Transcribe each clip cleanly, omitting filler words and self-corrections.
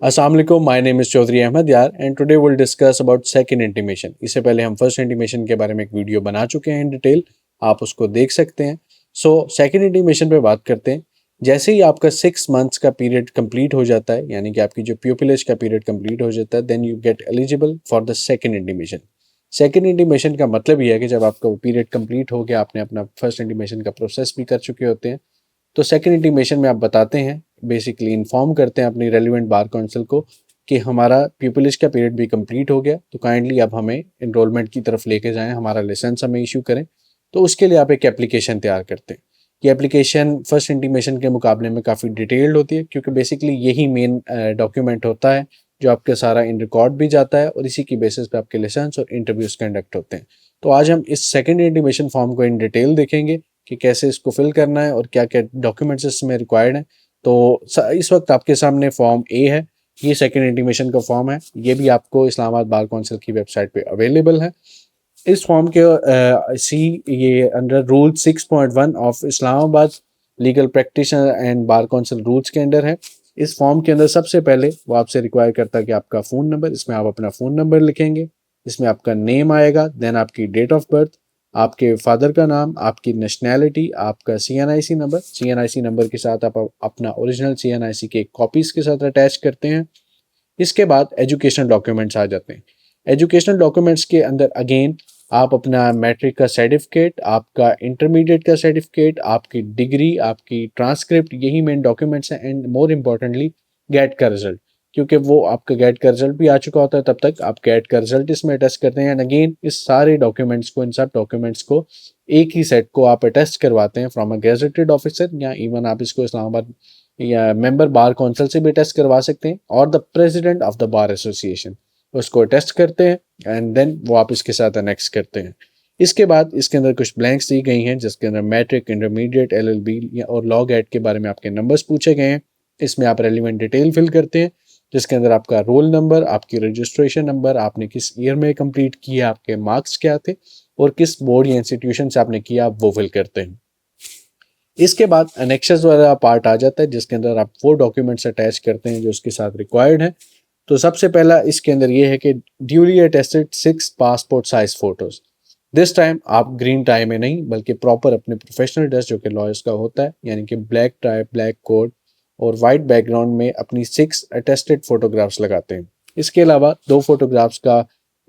अस्सलाम वालेकुम, my name is Chaudhry Ahmed यार and today will discuss about second intimation. इससे पहले हम फर्स्ट इंटीमेशन के बारे में एक वीडियो बना चुके हैं इन डिटेल, आप उसको देख सकते हैं। सो सेकंड इंटीमेशन पे बात करते हैं। जैसे ही आपका 6 मंथ्स का पीरियड कंप्लीट हो जाता है, यानी कि आपकी जो प्यूपिलेज का पीरियड कंप्लीट हो जाता है, then you get eligible for the second intimation. Second intimation का मतलब ये है कि जब आपका पीरियड कंप्लीट हो गया, आपने अपना फर्स्ट इंटीमेशन का प्रोसेस भी कर चुके होते हैं, तो सेकंड इंटीमेशन में आप बताते हैं, बेसिकली इन्फॉर्म करते हैं अपनी रेलिवेंट बार काउंसिल को कि हमारा प्यूपिलेज का पीरियड भी कंप्लीट हो गया, तो काइंडली अब हमें एनरोलमेंट की तरफ लेके जाएं, हमारा लाइसेंस हमें इशू करें। तो उसके लिए आप एक एप्लीकेशन तैयार करते हैं। ये एप्लीकेशन फर्स्ट इंटीमेशन के मुकाबले में काफ़ी डिटेल्ड होती है, क्योंकि बेसिकली यही मेन डॉक्यूमेंट होता है जो आपके सारा इन रिकॉर्ड भी जाता है, और इसी की बेसिस पे आपके लाइसेंस और इंटरव्यूज कंडक्ट होते हैं। तो आज हम इस सेकंड इंटीमेशन फॉर्म को इन डिटेल देखेंगे कि कैसे इसको फिल करना है और क्या क्या डॉक्यूमेंट्स इसमें रिक्वायर्ड हैं। तो इस वक्त आपके सामने फॉर्म ए है, ये सेकंड इंटीमेशन का फॉर्म है। ये भी आपको इस्लामाबाद बार काउंसिल की वेबसाइट पे अवेलेबल है। इस फॉर्म के ये under rule 6.1 of Islamabad legal practitioner and bar council rules के अंडर है। इस फॉर्म के अंदर सबसे पहले वो आपसे रिक्वायर करता है कि आपका फ़ोन नंबर, इसमें आप अपना फ़ोन नंबर लिखेंगे, इसमें आपका नेम आएगा, देन आपकी डेट ऑफ बर्थ, आपके फादर का नाम, आपकी नेशनैलिटी, आपका CNIC नंबर। CNIC नंबर के साथ आप अपना ओरिजिनल CNIC के कॉपीज़ के साथ अटैच करते हैं। इसके बाद एजुकेशनल डॉक्यूमेंट्स आ जाते हैं। एजुकेशनल डॉक्यूमेंट्स के अंदर अगेन आप अपना मैट्रिक का सर्टिफिकेट, आपका इंटरमीडिएट का सर्टिफिकेट, आपकी डिग्री, आपकी ट्रांसक्रिप्ट, यही मेन डॉक्यूमेंट्स हैं। एंड मोर इम्पॉर्टेंटली गेट का रिजल्ट, क्योंकि वो आपका गेट का रिजल्ट भी आ चुका होता है, तब तक आप गेट का रिजल्ट इसमें अटेस्ट करते हैं। एंड अगेन इस सारे डॉक्यूमेंट्स को, इन सब डॉक्यूमेंट्स को एक ही सेट को आप अटेस्ट करवाते हैं फ्रॉम अ गेजेटेड ऑफिसर, या इवन आप इसको इस्लामाबाद या मेंबर बार काउंसिल से भी टेस्ट करवा सकते हैं, और the president of the bar association, उसको टेस्ट करते हैं एंड देन वो आप इसके साथ अनेक्स करते हैं। इसके बाद इसके अंदर कुछ ब्लैंक्स दी गई हैं, जिसके अंदर मैट्रिक, इंटरमीडिएट, LLB और लॉ गेट के बारे में आपके नंबर्स पूछे गए हैं। इसमें आप रेलिवेंट डिटेल फिल करते हैं, जिसके अंदर आपका रोल नंबर, आपकी रजिस्ट्रेशन नंबर, आपने किस ईयर में कंप्लीट किया, आपके मार्क्स क्या थे, और किस बोर्ड या इंस्टीट्यूशन से आपने किया, आप वो फिल करते हैं। इसके बाद अनेक्शंस वाला पार्ट आ जाता है, जिसके अंदर आप वो डॉक्यूमेंट्स अटैच करते हैं जो उसके साथ रिक्वायर्ड है। तो सबसे पहला इसके अंदर ये है कि duly attested 6 passport size photos. This time आप ग्रीन टाई में नहीं, बल्कि प्रॉपर अपने प्रोफेशनल ड्रेस जो कि लॉयर्स का होता है, यानी कि ब्लैक टाई, ब्लैक कोट और वाइट बैकग्राउंड में अपनी 6 अटेस्टेड फोटोग्राफ्स लगाते हैं। इसके अलावा 2 फोटोग्राफ्स का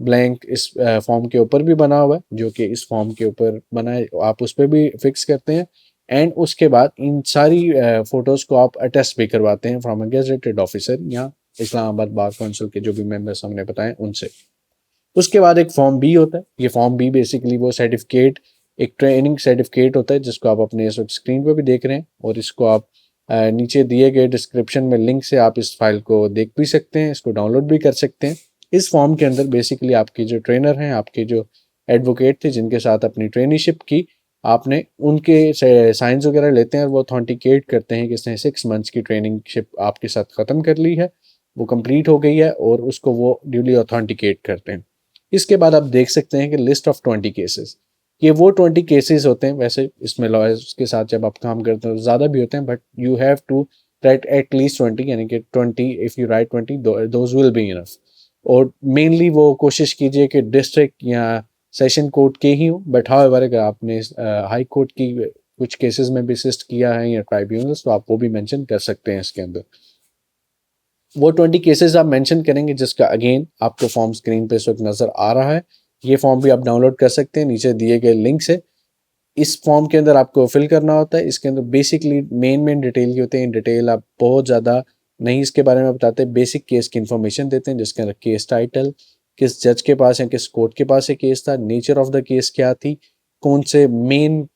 ब्लैंक इस फॉर्म के ऊपर भी बना हुआ है, जो कि इस फॉर्म के ऊपर बना है, आप उस पर भी फिक्स करते हैं। एंड उसके बाद इन सारी फ़ोटोज़ को आप अटेस्ट भी करवाते हैं फ्रॉम अ गेजेटेड ऑफिसर या इस्लामाबाद बार काउंसिल के जो भी मेंबर्स हमने बताए उनसे। उसके बाद एक फॉर्म बी होता है। ये फॉर्म बी बेसिकली वो सर्टिफिकेट, एक ट्रेनिंग सर्टिफिकेट होता है, जिसको आप अपने इस वक्त स्क्रीन पर भी देख रहे हैं, और इसको आप नीचे दिए गए डिस्क्रिप्शन में लिंक से आप इस फाइल को देख भी सकते हैं, इसको डाउनलोड भी कर सकते हैं। इस फॉर्म के अंदर बेसिकली आपके जो ट्रेनर हैं, आपके जो एडवोकेट थे जिनके साथ अपनी ट्रेनिशिप की, आपने उनके साइंस वगैरह लेते हैं, और वो ऑथेंटिकेट करते हैं कि इसने 6 मंथ्स की ट्रेनिंगशिप आपके साथ ख़त्म कर ली है, वो कंप्लीट हो गई है, और उसको वो ड्यूली ऑथेंटिकेट करते हैं। इसके बाद आप देख सकते हैं कि लिस्ट ऑफ 20 केसेस, ये वो 20 केसेस होते हैं। वैसे इसमें लॉयर्स के साथ जब आप काम करते हैं तो ज़्यादा भी होते हैं, but you have to write at least 20, यानी कि 20, if you write 20 those will be enough. और मेनली वो कोशिश कीजिए कि डिस्ट्रिक्ट या सेशन कोर्ट के ही हों, बट हाउएवर अगर आपने हाई कोर्ट की कुछ केसेस में भी असिस्ट किया है या ट्राइब्यूनल्स, तो आप वो भी मेंशन कर सकते हैं इसके अंदर। वो 20 केसेस आप मेंशन करेंगे, जिसका अगेन आपको फॉर्म स्क्रीन पे इस वक्त नज़र आ रहा है। ये फॉर्म भी आप डाउनलोड कर सकते हैं नीचे दिए गए लिंक से। इस फॉर्म के अंदर आपको फिल करना होता है। इसके अंदर बेसिकली मेन डिटेल की होते हैं। इन डिटेल आप बहुत ज़्यादा नहीं इसके बारे में बताते, बेसिक केस की इन्फॉर्मेशन देते हैं, जिसके अंदर केस टाइटल, किस जज के पास या किस कोर्ट के पास ये केस था, नेचर ऑफ द केस क्या थी, कौन से मेन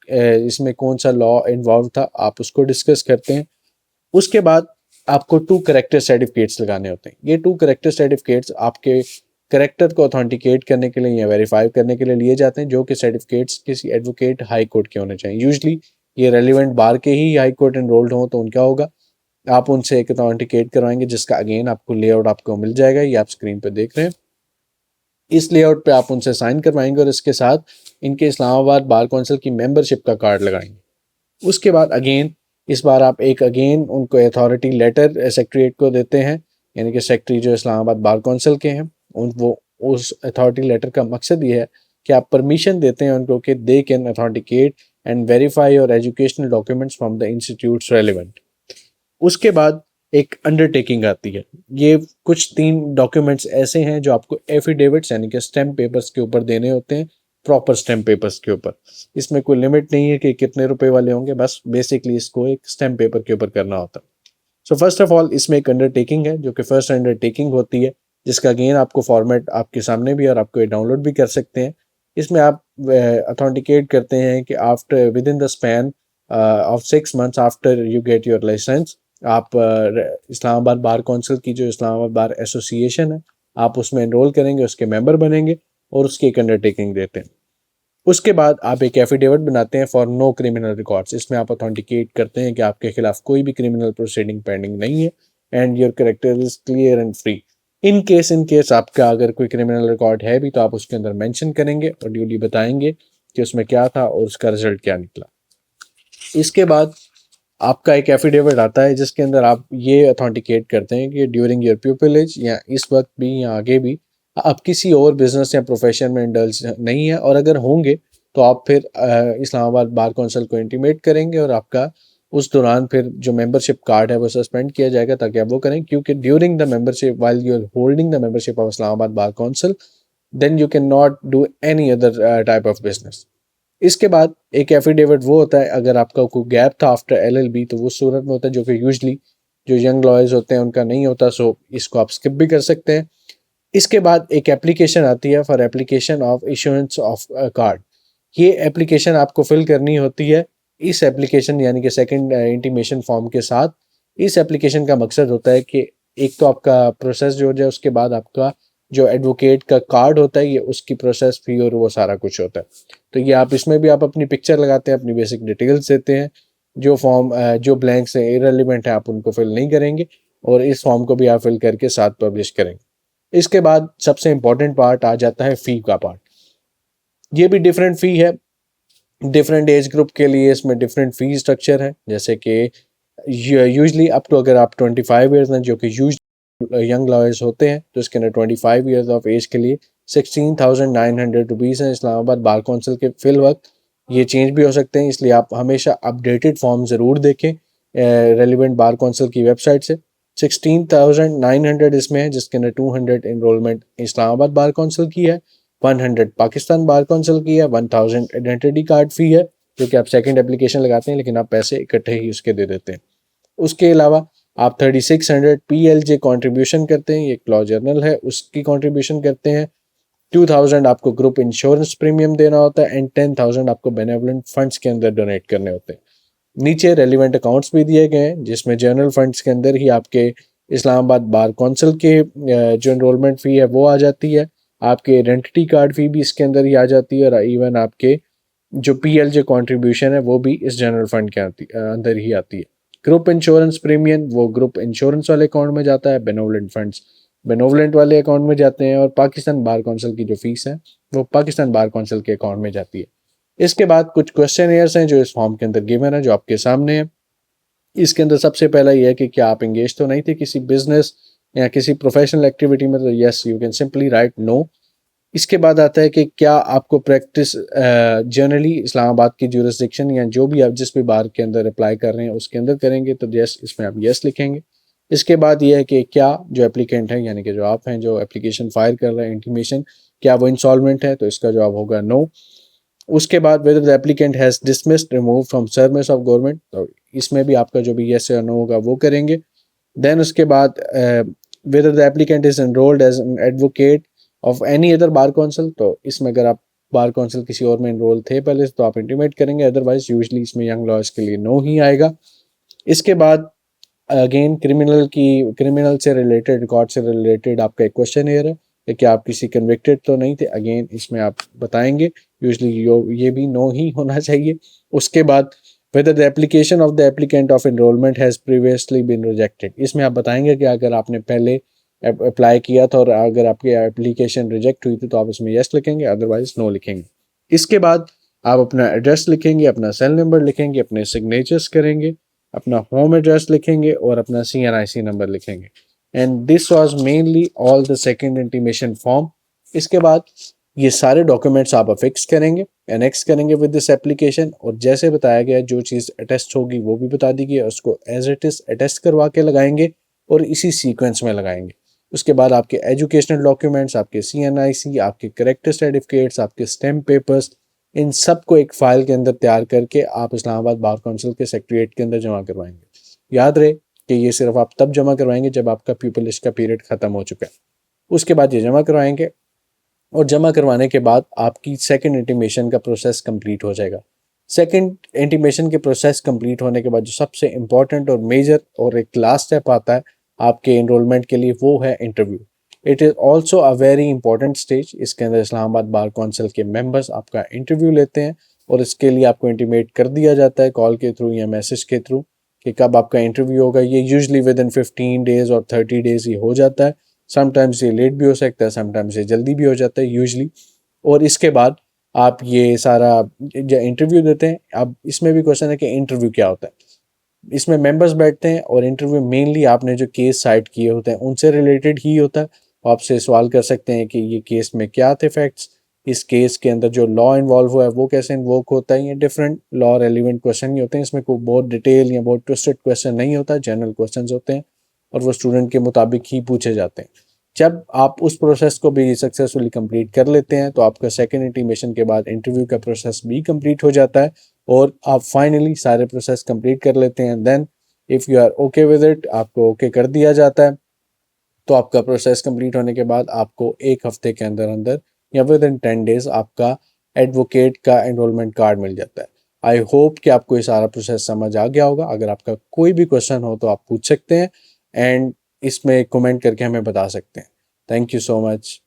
इसमें कौन सा लॉ इन्वॉल्व था, आप उसको डिस्कस करते हैं। उसके बाद आपको 2 करेक्टर सर्टिफिकेट्स लगाने होते हैं। ये 2 करेक्टर सर्टिफिकेट्स आपके करेक्टर को ऑथेंटिकेट करने के लिए या वेरीफाई करने के लिए लिए जाते हैं, जो कि सर्टिफिकेट्स किसी एडवोकेट हाई कोर्ट के होने चाहिए। यूजली ये रेलिवेंट बार के ही हाई कोर्ट एनरोल्ड हों तो उनका होगा। आप उनसे एक ऑथेंटिकेट करवाएंगे, जिसका अगेन आपको लेआउट आपको मिल जाएगा, ये आप स्क्रीन पर देख रहे हैं। इस लेआउट पे आप उनसे साइन करवाएंगे, और इसके साथ इनके इस्लामाबाद बार काउंसिल की मेंबरशिप का कार्ड लगाएंगे। उसके बाद अगेन इस बार आप एक अगेन उनको अथॉरिटी लेटर सेक्रेटरीट को देते हैं, यानी कि सेक्रेटरी जो इस्लामाबाद बार कौंसिल के हैं, वो उस अथॉरिटी लेटर का मकसद ये है कि आप परमिशन देते हैं उनको कि they can authenticate and verify your educational documents from the institutes relevant. उसके बाद एक अंडरटेकिंग आती है। ये कुछ 3 डॉक्यूमेंट्स ऐसे हैं जो आपको एफिडेविट्स यानी कि स्टैम्प पेपर्स के ऊपर देने होते हैं, प्रॉपर स्टैम्प पेपर्स के ऊपर। इसमें कोई लिमिट नहीं है कि कितने रुपए वाले होंगे, बस बेसिकली इसको एक स्टैम्प पेपर के ऊपर करना होता है। सो फर्स्ट ऑफ ऑल इसमें एक अंडरटेकिंग है जो कि फर्स्ट अंडरटेकिंग होती है, जिसका अगेन आपको फॉर्मेट आपके सामने भी और आपको डाउनलोड भी कर सकते हैं। इसमें आप अथॉन्टिकेट करते हैं कि after within the span of 6 months after you get your licence, आप इस्लामाबाद बार कौंसिल की जो इस्लामाबाद बार एसोसिएशन है, आप उसमें एनरोल करेंगे, उसके मेंबर बनेंगे और उसकी एक अंडरटेकिंग देते हैं। उसके बाद आप एक एफिडेविट बनाते हैं फॉर नो क्रिमिनल रिकॉर्ड्स। इसमें आप अथॉन्टिकेट करते हैं कि आपके खिलाफ कोई भी क्रिमिनल प्रोसीडिंग पेंडिंग नहीं है and your character is clear and free. In case आपका अगर कोई क्रिमिनल रिकॉर्ड है भी तो आप उसके अंदर मेंशन करेंगे और ड्यूली बताएंगे कि उसमें क्या था और उसका रिजल्ट क्या निकला। इसके बाद आपका एक एफिडेविट आता है जिसके अंदर आप ये अथॉन्टिकेट करते हैं कि ड्यूरिंग योर प्यूपिलेज या इस वक्त भी या आगे भी आप किसी और बिजनेस या प्रोफेशन में इंडल्ज नहीं है, और अगर होंगे तो आप फिर इस्लामाबाद बार कौंसिल को इंटीमेट करेंगे और आपका उस दौरान फिर जो मेंबरशिप कार्ड है वो सस्पेंड किया जाएगा ताकि आप वो करें, क्योंकि during the membership while you are holding the membership of Islamabad bar council then you can not do any other type of business. इसके बाद एक एफिडेविट वो होता है अगर आपका कोई गैप था आफ्टर एलएलबी, तो वो सूरत में होता है जो कि यूजली जो यंग लॉयर्स होते हैं उनका नहीं होता, सो इसको आप स्किप भी कर सकते हैं। इसके बाद एक एप्लीकेशन आती है for application of issuance of card. ये एप्लीकेशन आपको फिल करनी होती है इस एप्लीकेशन यानी कि सेकंड इंटीमेशन फॉर्म के साथ। इस एप्लीकेशन का मकसद होता है कि एक तो आपका प्रोसेस जो हो जाए, उसके बाद आपका जो एडवोकेट का कार्ड होता है ये उसकी प्रोसेस फी और वो सारा कुछ होता है। तो ये आप इसमें भी आप अपनी पिक्चर लगाते हैं, अपनी बेसिक डिटेल्स देते हैं। जो फॉर्म जो ब्लैंक्स है इरेलीवेंट है आप उनको फिल नहीं करेंगे और इस फॉर्म को भी आप फिल करके साथ पब्लिश करेंगे। इसके बाद सबसे इंपॉर्टेंट पार्ट आ जाता है फ़ी का पार्ट। ये भी डिफरेंट फ़ी है, डिफरेंट एज ग्रुप के लिए इसमें डिफरेंट फ़ी स्ट्रक्चर है। जैसे कि यूजली अप टू अगर आप 25 ईयर्स हैं जो कि यूज यंग लॉयर्स होते हैं तो इसके अंदर 25 ईयर्स ऑफ एज के लिए 16,900 रुपीज़ हैं इस्लामाबाद बार कौंसिल के फिल वक्त। ये चेंज भी हो सकते हैं, इसलिए आप हमेशा अपडेटेड फॉर्म ज़रूर देखें रेलिवेंट बार कौंसिल की वेबसाइट से। 16,900 इसमें है जिसके अंदर 200 इनरोलमेंट इस्लामाबाद बार कौंसिल की है, 100 पाकिस्तान बार कौंसिल की है, 1000 आइडेंटिटी कार्ड फ़ी है जो कि आप सेकंड एप्लीकेशन लगाते हैं लेकिन आप पैसे इकट्ठे ही उसके दे देते हैं। उसके अलावा आप 3600 PLJ कंट्रीब्यूशन करते हैं, ये एक लॉ जर्नल है उसकी कंट्रीब्यूशन करते हैं। 2000 आपको ग्रुप इंश्योरेंस प्रीमियम देना होता है एंड 10,000 आपको बेनेवलेंट फंड्स के अंदर डोनेट करने होते हैं। नीचे रेलिवेंट अकाउंट्स भी दिए गए हैं जिसमें जनरल फंड्स के अंदर ही आपके इस्लामाबाद बार कौंसिल के जो एनरोलमेंट फ़ी है वो आ जाती है, आपके आइडेंटिटी कार्ड फ़ी भी इसके अंदर ही आ जाती है और इवन आपके जो PLJ कंट्रीब्यूशन है वो भी इस जनरल फंड के अंदर ही आती है। ग्रुप इंश्योरेंस प्रीमियम वो ग्रुप इंश्योरेंस वाले अकाउंट में जाता है, बेनोवलेंट फंड्स बेनोवलेंट वाले अकाउंट में जाते हैं और पाकिस्तान बार कौंसिल की जो फीस है वो पाकिस्तान बार कौंसिल के अकाउंट में जाती है। इसके बाद कुछ क्वेश्चन हैं जो इस फॉर्म के अंदर गिवन है जो आपके सामने है। इसके अंदर सबसे पहला यह है कि क्या आप इंगेज तो नहीं थे किसी बिजनेस या किसी प्रोफेशनल एक्टिविटी में, तो yes you can simply write no. इसके बाद आता है कि क्या आपको प्रैक्टिस जनरली इस्लामाबाद की ज्यूरिसडिक्शन या जो भी आप जिस भी बार के अंदर अप्लाई कर रहे हैं उसके अंदर करेंगे, तो यस इसमें आप यस लिखेंगे। इसके बाद यह है कि क्या जो एप्लीकेंट है यानी कि जो आप हैं जो एप्लीकेशन फाइल कर रहे हैं इंटीमेशन, क्या वो इंसॉल्वेंट है, तो इसका जवाब होगा नो। उसके बाद whether the applicant has dismissed remove from service of government, तो इसमें भी आपका जो भी यस या नो होगा वो करेंगे। देन उसके बाद whether the applicant is enrolled as an advocate of any other bar council, तो इसमें अगर आप बार कौंसिल किसी और में एनरोल थे पहले तो आप इंटीमेट करेंगे, अदरवाइज यूजली इसमें यंग लॉयर्स के लिए नो ही आएगा। इसके बाद अगेन क्रिमिनल से रिलेटेड रिकॉर्ड से रिलेटेड आपका एक क्वेश्चन है कि आप किसी कन्विक्टेड तो नहीं थे, अगेन इसमें आप बताएंगे, यूजली ये भी नो ही होना चाहिए। उसके बाद whether the application of the applicant of enrollment has previously been rejected, इसमें आप बताएंगे कि अगर आपने पहले अप्लाई किया था और अगर आपकी एप्लीकेशन रिजेक्ट हुई थी तो आप इसमें यस लिखेंगे, अदरवाइज नो लिखेंगे। इसके बाद आप अपना एड्रेस लिखेंगे, अपना सेल नंबर लिखेंगे, अपने सिग्नेचर्स करेंगे, अपना होम एड्रेस लिखेंगे और अपना CNIC नंबर लिखेंगे। And this was mainly all the second intimation form. इसके बाद ये सारे डॉक्यूमेंट्स आप अफिक्स करेंगे, एनेक्स करेंगे विद दिस एप्लीकेशन, और जैसे बताया गया जो चीज़ अटेस्ट होगी वो भी बता दी गई, उसको एज इट इज़ अटेस्ट करवा के लगाएंगे और इसी सीक्वेंस में लगाएंगे। उसके बाद आपके एजुकेशनल डॉक्यूमेंट्स, आपके CNIC, आपके करेक्टर सर्टिफिकेट्स, आपके स्टैम्प पेपर्स, इन सब को एक फ़ाइल के अंदर तैयार करके आप इस्लामाबाद बार काउंसिल के सेक्रेटरीट के अंदर जमा करवाएंगे। याद रहे कि ये सिर्फ आप तब जमा करवाएंगे जब आपका प्यूपिल लिस्ट का पीरियड ख़त्म हो चुका है। उसके बाद ये जमा करवाएंगे और जमा करवाने के बाद आपकी सेकंड इंटीमेशन का प्रोसेस कंप्लीट हो जाएगा। सेकंड इंटीमेशन के प्रोसेस कंप्लीट होने के बाद जो सबसे इम्पॉर्टेंट और मेजर और एक लास्ट स्टेप आता है आपके इनरोलमेंट के लिए, वो है interview. It is also a very important stage. इसके अंदर इस्लामाबाद बार काउंसिल के मेंबर्स आपका इंटरव्यू लेते हैं और इसके लिए आपको इंटीमेट कर दिया जाता है कॉल के थ्रू या मैसेज के थ्रू कि कब आपका इंटरव्यू होगा। ये यूजली विद इन 15 डेज़ और 30 डेज़ ये हो जाता है। समटाइम्स ये लेट भी हो सकता है, समटाइम्स ये जल्दी भी हो जाता है यूजली। और इसके बाद आप ये सारा जो इंटरव्यू देते हैं, अब इसमें भी क्वेश्चन है कि इंटरव्यू क्या होता है। इसमें मेंबर्स बैठते हैं और इंटरव्यू मेनली आपने जो केस साइट किए होते हैं उनसे रिलेटेड ही होता है। आपसे सवाल कर सकते हैं कि ये केस में क्या थे फैक्ट्स, इस केस के अंदर जो लॉ इन्वॉल्व हुआ है वो कैसे इन्वोक होता है। ये डिफरेंट लॉ रेलिवेंट क्वेश्चन ही होते हैं। इसमें कोई बहुत डिटेल या बहुत ट्विस्टेड क्वेश्चन नहीं होता, जनरल क्वेश्चन होते हैं और वो स्टूडेंट के मुताबिक ही पूछे जाते हैं। जब आप उस प्रोसेस को भी सक्सेसफुली कंप्लीट कर लेते हैं तो आपका सेकंड इंटीमेशन के बाद इंटरव्यू का प्रोसेस भी कंप्लीट हो जाता है और आप फाइनली सारे प्रोसेस कंप्लीट कर लेते हैं। Then if you are okay with it, आपको ओके कर दिया जाता है। तो आपका प्रोसेस कंप्लीट होने के बाद आपको एक हफ्ते के अंदर अंदर या विद इन 10 डेज आपका एडवोकेट का एनरोलमेंट कार्ड मिल जाता है। आई होप कि आपको ये सारा प्रोसेस समझ आ गया होगा। अगर आपका कोई भी क्वेश्चन हो तो आप पूछ सकते हैं एंड इसमें कमेंट करके हमें बता सकते हैं। Thank you so much.